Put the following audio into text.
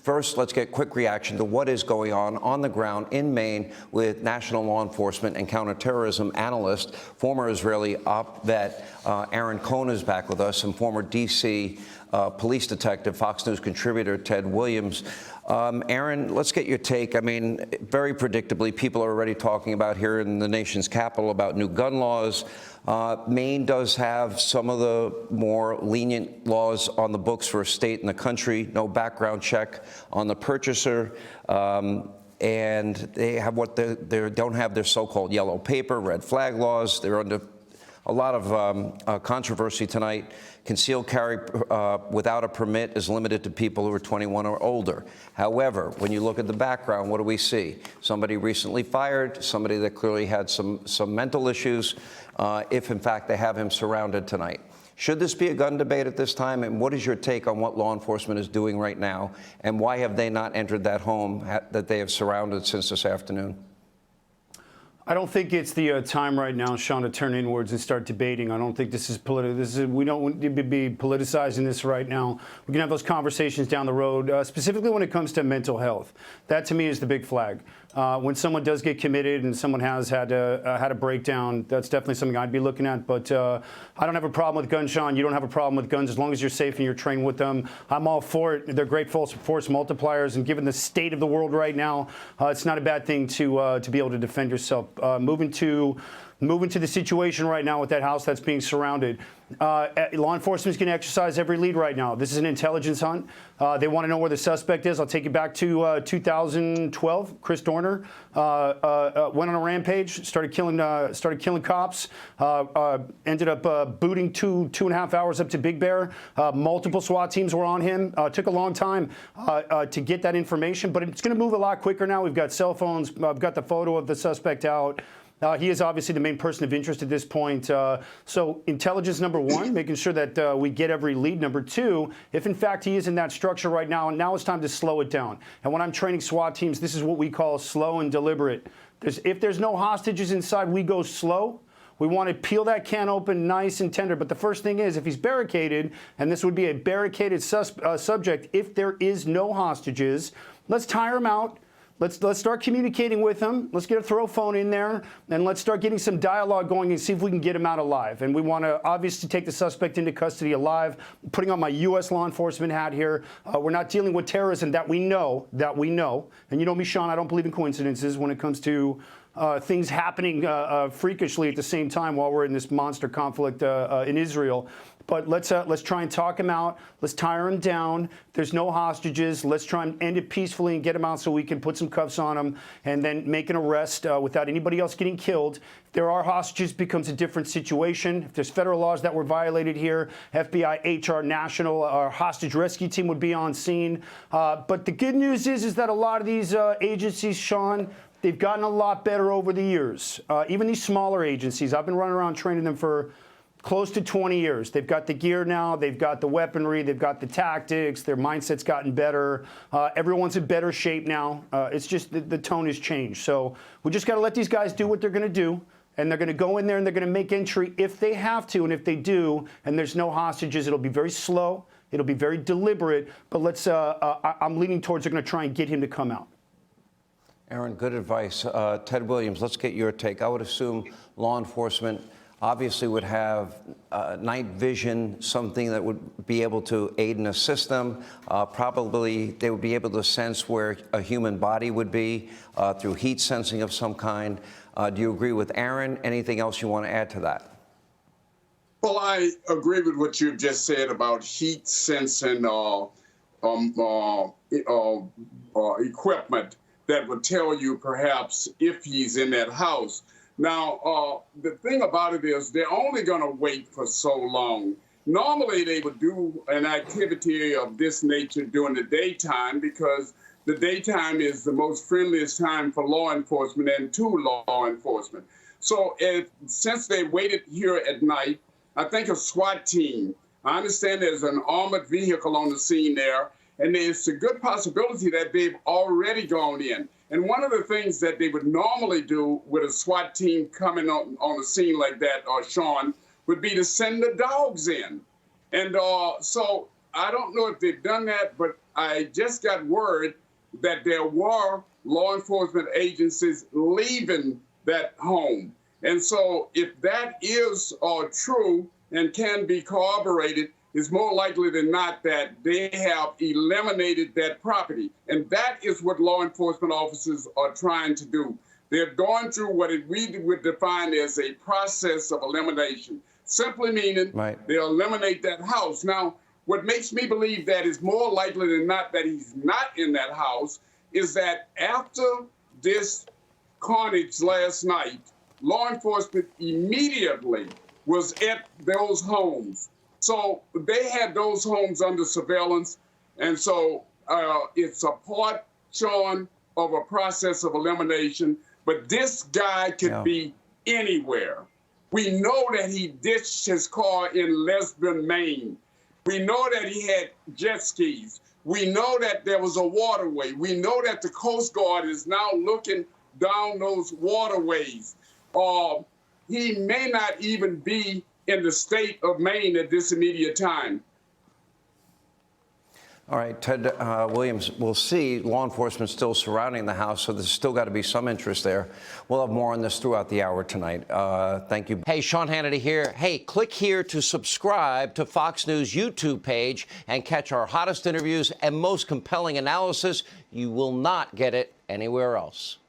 First, let's get quick reaction to what is going on the ground in Maine with national law enforcement and counterterrorism analyst, former Israeli op vet Aaron Cohen is back with us, and former D.C. Police detective, Fox News contributor Ted Williams. Aaron, let's get your take. I mean, very predictably, people are already talking about here in the nation's capital about new gun laws. Maine does have some of the more lenient laws on the books for a state in the country. No background check on the purchaser. And they have they don't have their so-called yellow paper, red flag laws. They're under a lot of controversy tonight. Concealed carry without a permit is limited to people who are 21 or older. However, when you look at the background, what do we see? Somebody recently fired, somebody that clearly had some mental issues, if in fact they have him surrounded tonight. Should this be a gun debate at this time? And what is your take on what law enforcement is doing right now? And why have they not entered that home that they have surrounded since this afternoon? I don't think it's the time right now, Sean, to turn inwards and start debating. I don't think this is political. We don't need to be politicizing this right now. We can have those conversations down the road, specifically when it comes to mental health. That, to me, is the big flag. When someone does get committed and someone has had a breakdown, that's definitely something I'd be looking at. But I don't have a problem with guns, Sean. You don't have a problem with guns as long as you're safe and you're trained with them. I'm all for it. They're great force multipliers, and given the state of the world right now, it's not a bad thing to be able to defend yourself. Moving to the situation right now with that house that's being surrounded. Law enforcement is going to exercise every lead right now. This is an intelligence hunt. They want to know where the suspect is. I'll take you back to 2012. Chris Dorner went on a rampage, started killing cops, ended up booting two and a half hours up to Big Bear. Multiple SWAT teams were on him. Took a long time to get that information, but it's going to move a lot quicker now. We've got cell phones. I've got the photo of the suspect out. He is obviously the main person of interest at this point. So intelligence, number one, making sure that we get every lead. Number two, if in fact he is in that structure right now, and now it's time to slow it down. And when I'm training SWAT teams, this is what we call slow and deliberate. If there's no hostages inside, we go slow. We want to peel that can open nice and tender. But the first thing is, if he's barricaded, and this would be a barricaded subject, if there is no hostages, let's tire him out. Let's start communicating with him. Let's get a throw phone in there, and let's start getting some dialogue going and see if we can get him out alive. And we want to obviously take the suspect into custody alive. Putting on my U.S. law enforcement hat here. We're not dealing with terrorism that we know. And you know me, Sean, I don't believe in coincidences when it comes to things happening freakishly at the same time while we're in this monster conflict in Israel. But let's try and talk him out. Let's tire him down. There's no hostages. Let's try and end it peacefully and get him out so we can put some cuffs on him and then make an arrest without anybody else getting killed. If there are hostages, it becomes a different situation. If there's federal laws that were violated here, FBI, HR, National, our hostage rescue team would be on scene. But the good news is that a lot of these agencies, Sean, they've gotten a lot better over the years. Even these smaller agencies, I've been running around training them for close to 20 years. They've got the gear now, they've got the weaponry, they've got the tactics, their mindset's gotten better. Everyone's in better shape now. It's just the tone has changed. So we just got to let these guys do what they're going to do. And they're going to go in there and they're going to make entry if they have to. And if they do, and there's no hostages, it'll be very slow. It'll be very deliberate. But I'm leaning towards they're going to try and get him to come out. Aaron, good advice. Ted Williams, let's get your take. I would assume law enforcement obviously would have night vision, something that would be able to aid and assist them. Probably they would be able to sense where a human body would be through heat sensing of some kind. Do you agree with Aaron? Anything else you want to add to that? Well, I agree with what you've just said about heat sensing equipment that would tell you perhaps if he's in that house. Now, the thing about it is they're only going to wait for so long. Normally, they would do an activity of this nature during the daytime because the daytime is the most friendliest time for law enforcement and to law enforcement. So since they waited here at night, I think a SWAT team, I understand there's an armored vehicle on the scene there, and there's a good possibility that they've already gone in. And one of the things that they would normally do with a SWAT team coming on a scene like that, Sean, would be to send the dogs in. And so I don't know if they've done that, but I just got word that there were law enforcement agencies leaving that home. And so if that is true and can be corroborated, it's more likely than not that they have eliminated that property. And that is what law enforcement officers are trying to do. They're going through what we would define as a process of elimination, simply meaning they'll eliminate that house. Now, what makes me believe that is more likely than not that he's not in that house is that after this carnage last night, law enforcement immediately was at those homes. So they had those homes under surveillance. And so it's a part, Sean, of a process of elimination. But this guy could be anywhere. We know that he ditched his car in Lesbian, Maine. We know that he had jet skis. We know that there was a waterway. We know that the Coast Guard is now looking down those waterways. He may not even be in the state of Maine at this immediate time. All right, Ted Williams, we'll see law enforcement still surrounding the house, so there's still got to be some interest there. We'll have more on this throughout the hour tonight. Thank you. Hey, Sean Hannity here. Hey, click here to subscribe to Fox News YouTube page and catch our hottest interviews and most compelling analysis. You will not get it anywhere else.